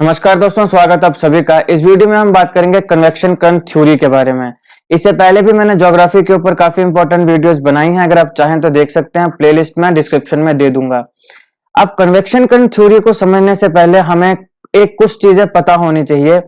नमस्कार दोस्तों, स्वागत आप सभी का। इस वीडियो में हम बात करेंगे कन्वेक्शन करंट थ्योरी के बारे में। इससे पहले भी मैंने ज्योग्राफी के ऊपर काफी इंपॉर्टेंट वीडियोस बनाई हैं, अगर आप चाहें तो देख सकते हैं, प्लेलिस्ट में डिस्क्रिप्शन में दे दूंगा। अब कन्वेक्शन करंट थ्योरी को समझने से पहले हमें एक कुछ चीजें पता होनी चाहिए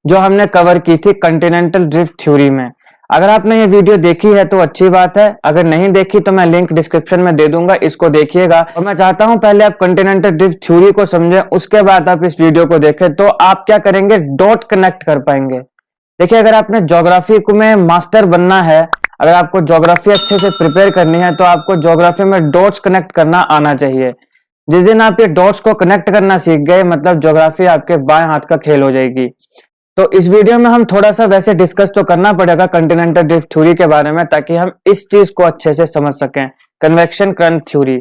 जो हमने कवर की थी कॉन्टिनेंटल ड्रिफ्ट थ्योरी में। अगर आपने ये वीडियो देखी है तो अच्छी बात है, अगर नहीं देखी तो मैं लिंक डिस्क्रिप्शन में दे दूंगा, इसको देखिएगा। और मैं चाहता हूं पहले आप कॉन्टिनेंटल ड्रिफ्ट थ्योरी को समझें, उसके बाद आप इस वीडियो को देखें तो आप क्या करेंगे, डॉट कनेक्ट कर पाएंगे। देखिए, अगर आपने ज्योग्राफी में मास्टर बनना है, अगर आपको ज्योग्राफी अच्छे से प्रिपेयर करनी है तो आपको ज्योग्राफी में डॉट्स कनेक्ट करना आना चाहिए। जिस दिन आप ये डॉट्स को कनेक्ट करना सीख गए, मतलब ज्योग्राफी आपके बाएं हाथ का खेल हो जाएगी। तो इस वीडियो में हम थोड़ा सा वैसे डिस्कस तो करना पड़ेगा कॉन्टिनेंटल ड्रिफ्ट थ्योरी के बारे में, ताकि हम इस चीज को अच्छे से समझ सकें, कन्वेक्शन करंट थ्योरी।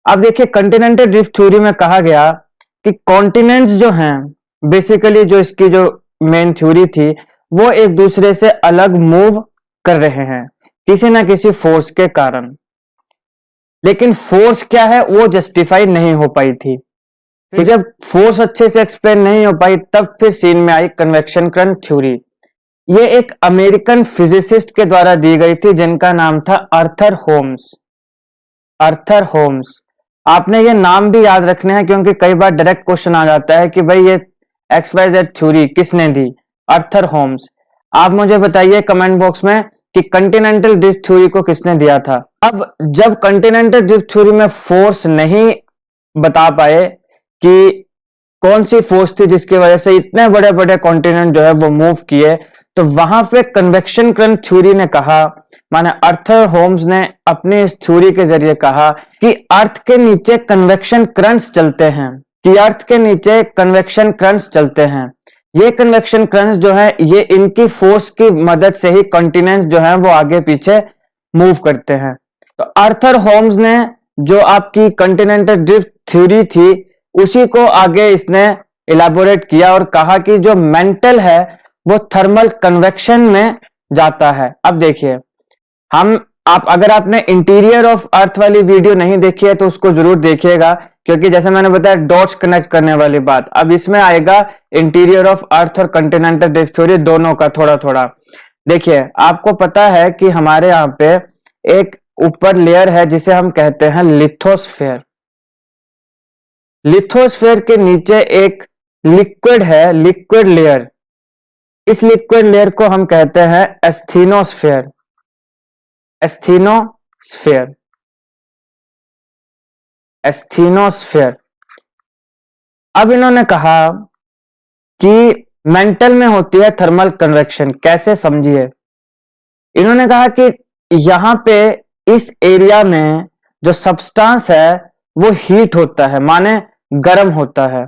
अब देखिए, कॉन्टिनेंटल ड्रिफ्ट थ्योरी में कहा गया कि कॉन्टिनेंट्स जो हैं, बेसिकली जो इसकी जो मेन थ्योरी थी, वो एक दूसरे से अलग मूव कर रहे हैं किसी ना किसी फोर्स के कारण। लेकिन फोर्स क्या है वो जस्टिफाई नहीं हो पाई थी। तो जब फोर्स अच्छे से एक्सप्लेन नहीं हो पाई, तब फिर सीन में आई कन्वेक्शन करंट थ्योरी। ये एक अमेरिकन फिजिसिस्ट के द्वारा दी गई थी जिनका नाम था आर्थर होम्स। आर्थर होम्स, आपने ये नाम भी याद रखने हैं क्योंकि कई बार डायरेक्ट क्वेश्चन आ जाता है कि भाई ये XYZ थ्योरी किसने दी। Arthur Holmes. आप मुझे बताइए कमेंट बॉक्स में कि कॉन्टिनेंटल ड्रिफ्ट थ्योरी को किसने दिया था। अब जब कॉन्टिनेंटल ड्रिफ्ट थ्योरी में फोर्स नहीं बता पाए कि कौन सी फोर्स थी जिसकी वजह से इतने बड़े बड़े कॉन्टिनेंट जो है वो मूव किए, तो वहां पे कन्वेक्शन करंट थ्योरी ने कहा, माने आर्थर होम्स ने अपनी इस थ्योरी के जरिए कहा कि अर्थ के नीचे कन्वेक्शन करंट्स चलते हैं, कि अर्थ के नीचे कन्वेक्शन करंट्स चलते हैं। ये कन्वेक्शन करंट्स जो है, ये इनकी फोर्स की मदद से ही कॉन्टिनेंट जो है वो आगे पीछे मूव करते हैं। तो आर्थर होम्स ने जो आपकी कॉन्टिनेंटल ड्रिफ्ट थ्योरी थी, उसी को आगे इसने इलाबोरेट किया और कहा कि जो मेंटल है वो थर्मल कन्वेक्शन में जाता है। अब देखिए, अगर आपने इंटीरियर ऑफ अर्थ वाली वीडियो नहीं देखी है तो उसको जरूर देखिएगा, क्योंकि जैसे मैंने बताया डॉट्स कनेक्ट करने वाली बात, अब इसमें आएगा इंटीरियर ऑफ अर्थ और कॉन्टिनेंटल ड्रिफ्ट थ्योरी दोनों का थोड़ा थोड़ा। देखिए, आपको पता है कि हमारे यहाँ पे एक ऊपर लेयर है जिसे हम कहते हैं लिथोस्फेयर। लिथोस्फेयर के नीचे एक लिक्विड है, लिक्विड लेयर। इस लिक्विड लेयर को हम कहते हैं एस्थीनोस्फेयर। एस्थीनोस्फेयर, एस्थीनोस्फेयर। अब इन्होंने कहा कि मेंटल में होती है थर्मल कन्वेक्शन, कैसे समझिए। इन्होंने कहा कि यहां पे इस एरिया में जो सब्सटेंस है वो हीट होता है, माने गर्म होता है।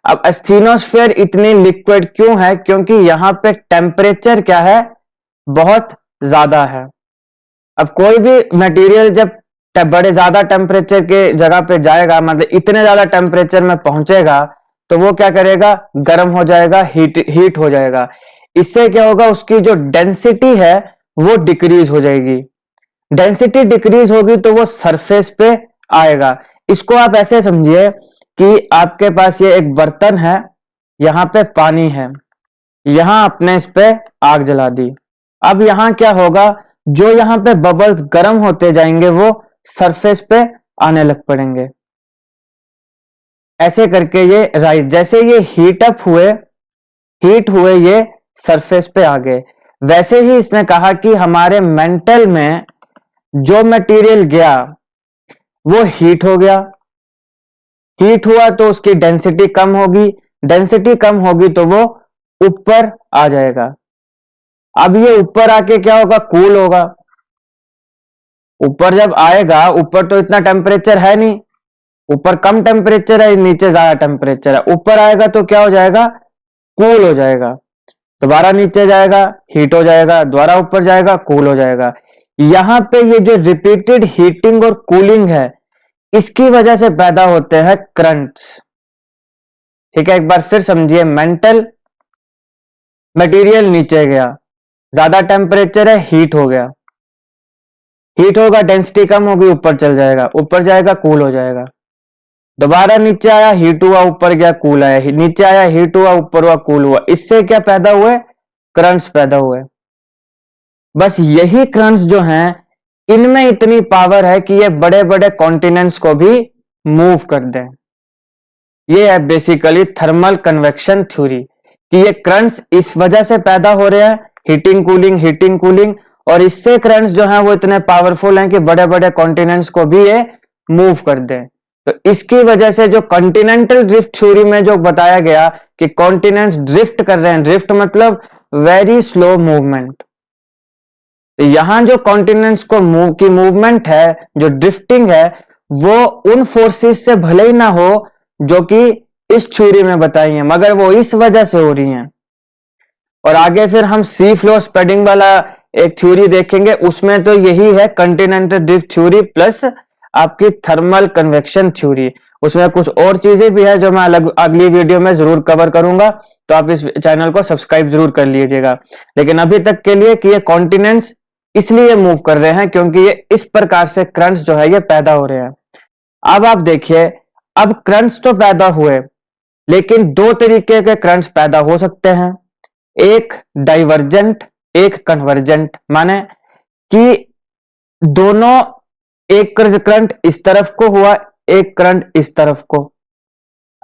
अब एस्थीनोस्फेयर इतनी लिक्विड क्यों है? क्योंकि यहां पे टेम्परेचर क्या है, बहुत ज्यादा है। अब कोई भी मटेरियल जब बड़े ज्यादा टेम्परेचर के जगह पे जाएगा, मतलब इतने ज्यादा टेम्परेचर में पहुंचेगा, तो वो क्या करेगा, गर्म हो जाएगा, हीट हो जाएगा। इससे क्या होगा, उसकी जो डेंसिटी है वो डिक्रीज हो जाएगी। डेंसिटी डिक्रीज होगी तो वो सरफेस पे आएगा। इसको आप ऐसे समझिए कि आपके पास ये एक बर्तन है, यहां पे पानी है, यहां आपने इस पे आग जला दी। अब यहां क्या होगा, जो यहां पे बबल्स गर्म होते जाएंगे वो सरफेस पे आने लग पड़ेंगे। ऐसे करके ये राइज, जैसे ये हीट हुए ये सरफेस पे आ गए। वैसे ही इसने कहा कि हमारे मेंटल में जो मटेरियल गया वो हीट हो गया। हीट हुआ तो उसकी डेंसिटी कम होगी, डेंसिटी कम होगी तो वो ऊपर आ जाएगा। अब ये ऊपर आके क्या होगा, कूल होगा। ऊपर जब आएगा, ऊपर तो इतना टेम्परेचर है नहीं, ऊपर कम टेम्परेचर है, नीचे ज्यादा टेम्परेचर है। ऊपर आएगा तो क्या हो जाएगा, कूल हो जाएगा। दोबारा नीचे जाएगा, हीट हो जाएगा, दोबारा ऊपर जाएगा, कूल हो जाएगा। यहां पे ये जो रिपीटेड हीटिंग और कूलिंग है, इसकी वजह से पैदा होते हैं करंट्स। ठीक है, एक बार फिर समझिए, मेंटल मटेरियल नीचे गया, ज्यादा टेम्परेचर है, हीट हो गया, हीट होगा, डेंसिटी कम होगी, ऊपर चल जाएगा, ऊपर जाएगा, कूल हो जाएगा। दोबारा नीचे आया, हीट हुआ, ऊपर गया, कूल आया, नीचे आया, हीट हुआ, ऊपर हुआ, कूल हुआ। इससे क्या पैदा हुए? करंट्स पैदा हुए। बस यही करंट्स जो हैं, इनमें इतनी पावर है कि ये बड़े बड़े कॉन्टिनेंट्स को भी मूव कर दें। ये है बेसिकली थर्मल कन्वेक्शन थ्योरी, कि ये करंट्स इस वजह से पैदा हो रहे हैं, हीटिंग कूलिंग, और इससे करंट्स जो हैं वो इतने पावरफुल हैं कि बड़े बड़े कॉन्टिनेंट्स को भी ये मूव कर दें। तो इसकी वजह से जो कॉन्टिनेंटल ड्रिफ्ट थ्योरी में जो बताया गया कि कॉन्टिनेंट्स ड्रिफ्ट कर रहे हैं, ड्रिफ्ट मतलब वेरी स्लो मूवमेंट। तो यहां जो कॉन्टिनेंट्स को की मूवमेंट है, जो ड्रिफ्टिंग है, वो उन फोर्सेस से भले ही ना हो जो कि इस थ्योरी में बताई है, मगर वो इस वजह से हो रही हैं। और आगे फिर हम सी फ्लो स्प्रेडिंग वाला एक थ्योरी देखेंगे, उसमें तो यही है कॉन्टिनेंटल ड्रिफ्ट थ्योरी प्लस आपकी थर्मल कन्वेक्शन थ्योरी। उसमें कुछ और चीजें भी है जो मैं अगली वीडियो में जरूर कवर करूंगा, तो आप इस चैनल को सब्सक्राइब जरूर कर लीजिएगा। लेकिन अभी तक के लिए कि ये कॉन्टिनेंट्स इसलिए मूव कर रहे हैं क्योंकि ये इस प्रकार से करंट्स जो है ये पैदा हो रहे हैं। अब आप देखिए, अब करंट्स तो पैदा हुए, लेकिन दो तरीके के करंट्स पैदा हो सकते हैं, एक डाइवर्जेंट, एक कन्वर्जेंट। माने कि दोनों, एक करंट इस तरफ को हुआ, एक करंट इस तरफ को,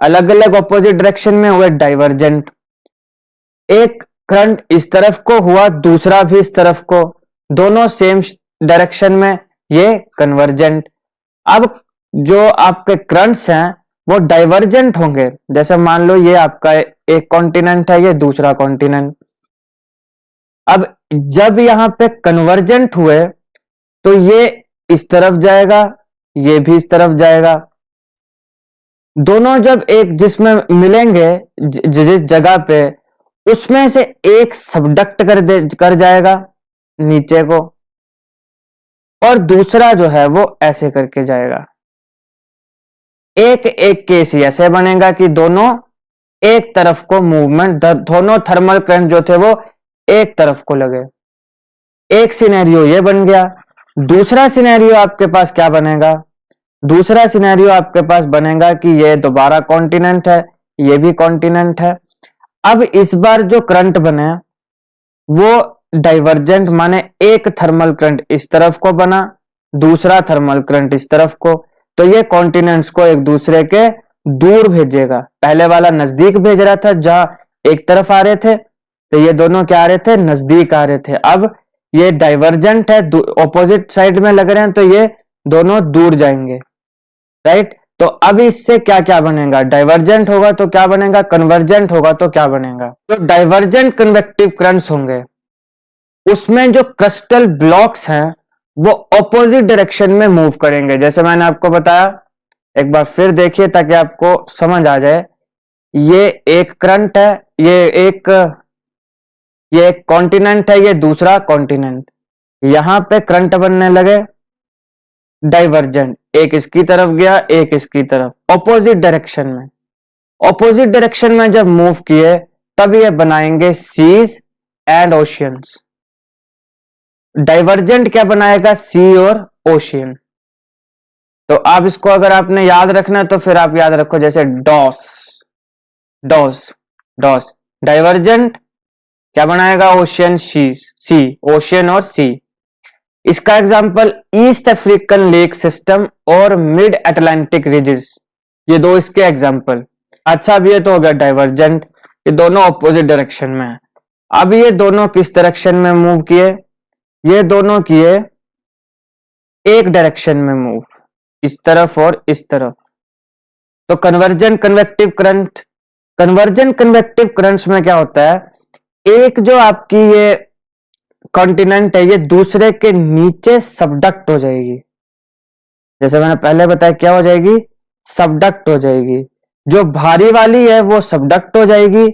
अलग अलग ऑपोजिट डायरेक्शन में हुए, डाइवर्जेंट। एक करंट इस तरफ को हुआ, दूसरा भी इस तरफ को, दोनों सेम डायरेक्शन में, ये कन्वर्जेंट। अब जो आपके करंट्स हैं वो डाइवर्जेंट होंगे। जैसे मान लो ये आपका एक कॉन्टिनेंट है, ये दूसरा कॉन्टिनेंट। अब जब यहां पे कन्वर्जेंट हुए तो ये इस तरफ जाएगा, ये भी इस तरफ जाएगा। दोनों जब एक जिसमें मिलेंगे, जिस जगह पे, उसमें से एक सबडक्ट कर जाएगा नीचे को, और दूसरा जो है वो ऐसे करके जाएगा। एक एक केस ऐसे बनेगा कि दोनों एक तरफ को मूवमेंट, दोनों थर्मल करंट जो थे वो एक तरफ को लगे। एक सिनेरियो ये बन गया। दूसरा सिनेरियो आपके पास क्या बनेगा? दूसरा सिनेरियो आपके पास बनेगा कि ये दोबारा कॉन्टिनेंट है, ये भी कॉन्टिनेंट है। अब इस बार जो करंट बने वो डाइवर्जेंट, माने एक थर्मल करंट इस तरफ को बना, दूसरा थर्मल करंट इस तरफ को। तो ये कॉन्टिनेंट्स को एक दूसरे के दूर भेजेगा। पहले वाला नजदीक भेज रहा था, जहां एक तरफ आ रहे थे, तो ये दोनों क्या आ रहे थे? नजदीक आ रहे थे। अब ये डाइवर्जेंट है, ऑपोजिट साइड में लग रहे हैं, तो ये दोनों दूर जाएंगे, राइट। तो अब इससे क्या क्या बनेगा? डाइवर्जेंट होगा तो क्या बनेगा? कन्वर्जेंट होगा तो क्या बनेगा? तो डाइवर्जेंट कन्वेक्टिव करंट्स होंगे, उसमें जो क्रिस्टल ब्लॉक्स हैं वो ऑपोजिट डायरेक्शन में मूव करेंगे। जैसे मैंने आपको बताया, एक बार फिर देखिए ताकि आपको समझ आ जाए। ये एक करंट है, ये एक कॉन्टिनेंट है, ये दूसरा कॉन्टिनेंट। यहां पे करंट बनने लगे डाइवर्जेंट, एक इसकी तरफ गया, एक इसकी तरफ, ऑपोजिट डायरेक्शन में। ऑपोजिट डायरेक्शन में जब मूव किए तब ये बनाएंगे सीज एंड ओशियंस। डाइवर्जेंट क्या बनाएगा? सी और ओशियन। तो आप इसको अगर आपने याद रखना है तो फिर आप याद रखो, जैसे डॉस डॉस डॉस। डाइवर्जेंट क्या बनाएगा? ओशियन, सी, ओशियन और सी। इसका example east African lake system और मिड अटलांटिक रिजेस, ये दो इसके एग्जांपल। अच्छा, अब ये तो हो गया डाइवर्जेंट, ये दोनों ऑपोजिट डायरेक्शन में है। अब ये दोनों किस डायरेक्शन में मूव किए? ये दोनों किए एक डायरेक्शन में मूव, इस तरफ और इस तरफ। तो convergent convective current, convergent convective currents में क्या होता है? एक जो आपकी ये कॉन्टिनेंट है, ये दूसरे के नीचे सबडक्ट हो जाएगी। जैसे मैंने पहले बताया, क्या हो जाएगी? सबडक्ट हो जाएगी। जो भारी वाली है वो सबडक्ट हो जाएगी,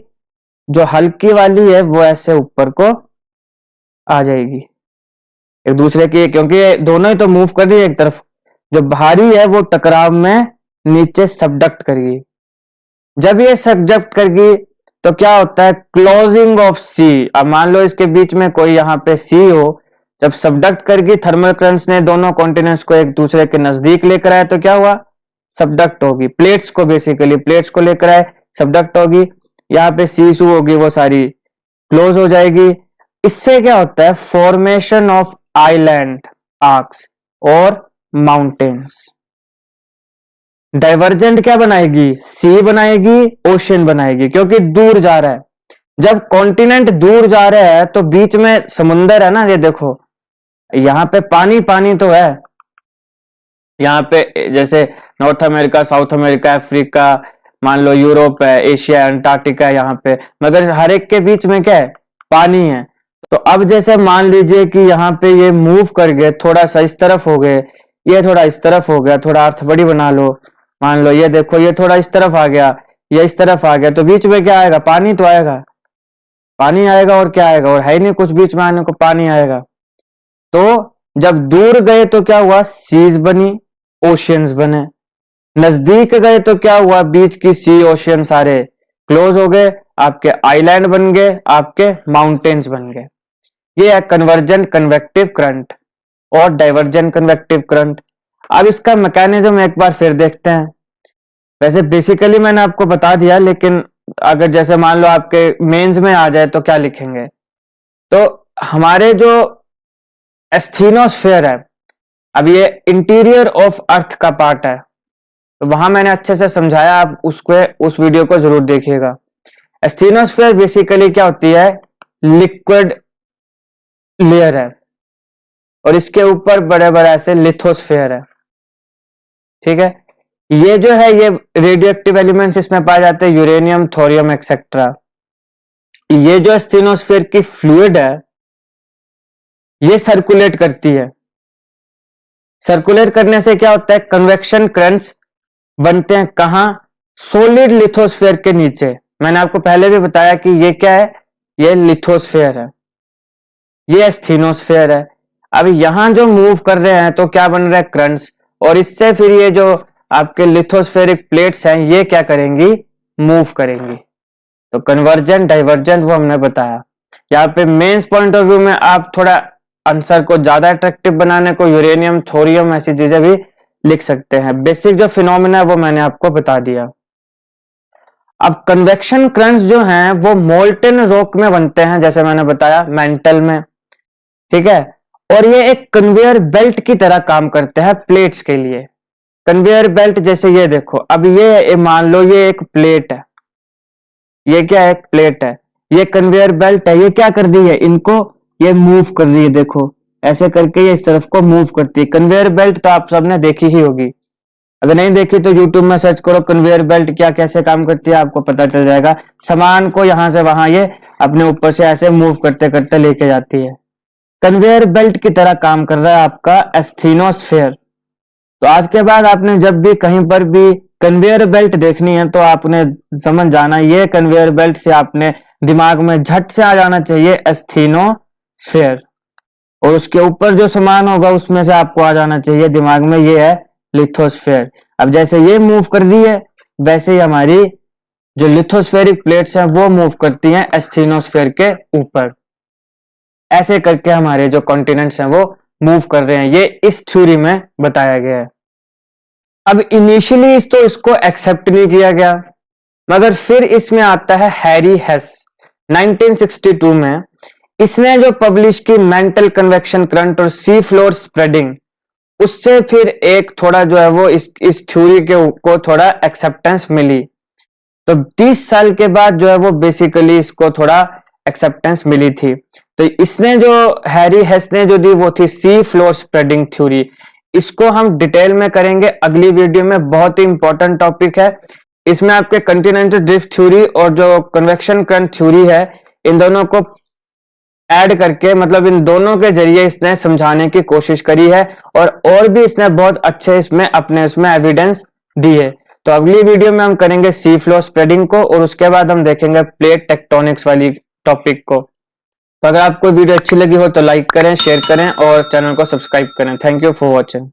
जो हल्की वाली है वो ऐसे ऊपर को आ जाएगी एक दूसरे की, क्योंकि ये दोनों ही तो मूव कर रही है एक तरफ। जो भारी है वो टकराव में नीचे सबडक्ट करेगी। जब ये सबडक्ट करेगी तो क्या होता है? क्लोजिंग ऑफ सी। अब मान लो इसके बीच में कोई यहाँ पे सी हो, जब सबडक्ट करेगी, थर्मल करंट्स ने दोनों कॉन्टिनेंट्स को एक दूसरे के नजदीक लेकर आया, तो क्या हुआ? सबडक्ट होगी, प्लेट्स को बेसिकली प्लेट्स को लेकर आए, सबडक्ट होगी, यहाँ पे सीसू होगी, वो सारी क्लोज हो जाएगी। इससे क्या होता है, फॉर्मेशन ऑफ आइलैंड, आर्क्स और माउंटेन्स। डाइवर्जेंट क्या बनाएगी, सी बनाएगी, ओशन बनाएगी, क्योंकि दूर जा रहा है। जब कॉन्टिनेंट दूर जा रहा है तो बीच में समुंदर है ना, ये देखो यहाँ पे पानी पानी तो है, यहाँ पे जैसे north America, south America, Africa, मान लो यूरोप है, एशिया, अंटार्कटिका है यहाँ पे, मगर हर एक के बीच में क्या है, पानी है। तो अब जैसे मान लीजिए कि यहाँ पे ये मूव कर गए, थोड़ा सा इस तरफ हो गए, ये थोड़ा इस तरफ हो गया, थोड़ा अर्थ बड़ी बना लो, मान लो ये देखो ये थोड़ा इस तरफ आ गया, ये इस तरफ आ गया, तो बीच में क्या आएगा, पानी तो आएगा, पानी आएगा और क्या आएगा, और है नहीं कुछ बीच में आने को, पानी आएगा। तो जब दूर गए तो क्या हुआ, सीज बनी, ओशियंस बने। नजदीक गए तो क्या हुआ, बीच की सी ओशियन सारे क्लोज हो गए, आपके आइलैंड बन गए, आपके माउंटेन्स बन गए। ये है कन्वर्जेंट कन्वेक्टिव करंट और डाइवर्जेंट कन्वेक्टिव करंट। अब इसका मैकेनिज्म एक बार फिर देखते हैं। वैसे बेसिकली मैंने आपको बता दिया, लेकिन अगर जैसे मान लो आपके मेंस में आ जाए तो क्या लिखेंगे, तो हमारे जो एस्थीनोस्फेयर है, अब ये इंटीरियर ऑफ अर्थ का पार्ट है, तो वहां मैंने अच्छे से समझाया, आप उसको उस वीडियो को जरूर देखिएगा। एस्थीनोस्फेयर बेसिकली क्या होती है, लिक्विड लेयर है, और इसके ऊपर बड़े बड़े ऐसे लिथोस्फेयर है, ठीक है। ये जो है ये रेडियो एक्टिव एलिमेंट्स इसमें पाए जाते हैं, यूरेनियम, थोरियम एक्सेट्रा। ये जो एस्थीनोस्फेयर की फ्लूइड है ये सर्कुलेट करती है। सर्कुलेट करने से क्या होता है, कन्वेक्शन करंट्स बनते हैं, कहां, सॉलिड लिथोस्फेयर के नीचे। मैंने आपको पहले भी बताया कि ये क्या है, ये लिथोस्फेयर है, ये एस्थीनोस्फेयर है। अब यहां जो मूव कर रहे हैं तो क्या बन रहा है, करंट्स, और इससे फिर ये जो आपके लिथोस्फेरिक प्लेट्स हैं ये क्या करेंगी, मूव करेंगी। तो कन्वर्जेंट डाइवर्जेंट वो हमने बताया। यहाँ पे मेंस पॉइंट ऑफ व्यू में आप थोड़ा आंसर को ज्यादा अट्रैक्टिव बनाने को यूरेनियम, थोरियम ऐसी चीजें भी लिख सकते हैं। बेसिक जो फिनोमेना है वो मैंने आपको बता दिया। अब कन्वेक्शन करंट्स जो हैं वो मोल्टन रॉक में बनते हैं, जैसे मैंने बताया मेंटल में, ठीक है। और ये एक कन्वेयर बेल्ट की तरह काम करते हैं प्लेट्स के लिए। कन्वेयर बेल्ट जैसे ये देखो, अब ये मान लो ये एक प्लेट है, ये क्या है, एक प्लेट है, ये कन्वेयर बेल्ट है, ये क्या कर दी है, इनको ये मूव कर रही है, देखो ऐसे करके ये इस तरफ को मूव करती है। कन्वेयर बेल्ट तो आप सबने देखी ही होगी, अगर नहीं देखी तो यूट्यूब में सर्च करो कन्वेयर बेल्ट क्या कैसे काम करती है, आपको पता चल जाएगा। सामान को यहां से वहां ये अपने ऊपर से ऐसे मूव करते करते लेके जाती है। कन्वेयर बेल्ट की तरह काम कर रहा है आपका एस्थीनोस्फेयर। तो आज के बाद आपने जब भी कहीं पर भी कन्वेयर बेल्ट देखनी है तो आपने समझ जाना, ये कन्वेयर बेल्ट से आपने दिमाग में झट से आ जाना चाहिए एस्थीनोस्फेयर, और उसके ऊपर जो सामान होगा उसमें से आपको आ जाना चाहिए दिमाग में, ये है लिथोस्फेयर। अब जैसे ये मूव कर रही है वैसे ही हमारी जो लिथोस्फेरिक प्लेट्स हैं वो मूव करती हैं एस्थीनोस्फेयर के ऊपर। ऐसे करके हमारे जो कॉन्टिनेंट्स हैं वो मूव कर रहे हैं, ये इस थ्योरी में बताया गया है। अब इनिशियली इसको एक्सेप्ट नहीं किया गया, मगर फिर इसमें आता है हैरी हेस 1962 में। इसने जो पब्लिश की मेंटल कन्वेक्शन करंट और सी फ्लोर स्प्रेडिंग, उससे फिर एक थोड़ा जो है वो इस थ्योरी को थोड़ा एक्सेप्टेंस मिली। तो 30 साल के बाद जो है वो बेसिकली इसको थोड़ा एक्सेप्टेंस मिली थी। तो इसने जो हैरी हेस ने जो दी वो थी सी फ्लोर स्प्रेडिंग थ्योरी। इसको हम डिटेल में करेंगे अगली वीडियो में, बहुत ही इंपॉर्टेंट टॉपिक है। इसमें आपके कंटिनेंटल ड्रिफ्ट थ्योरी और जो कन्वेक्शन करंट थ्योरी है, इन दोनों को ऐड करके, मतलब इन दोनों के जरिए इसने समझाने की कोशिश करी है, और भी इसने बहुत अच्छे इसमें अपने उसमें एविडेंस दिए। तो अगली वीडियो में हम करेंगे सी फ्लोर स्प्रेडिंग को, और उसके बाद हम देखेंगे प्लेट टेक्टोनिक्स वाली टॉपिक को। तो अगर आपको वीडियो अच्छी लगी हो तो लाइक करें, शेयर करें और चैनल को सब्सक्राइब करें। Thank you for watching.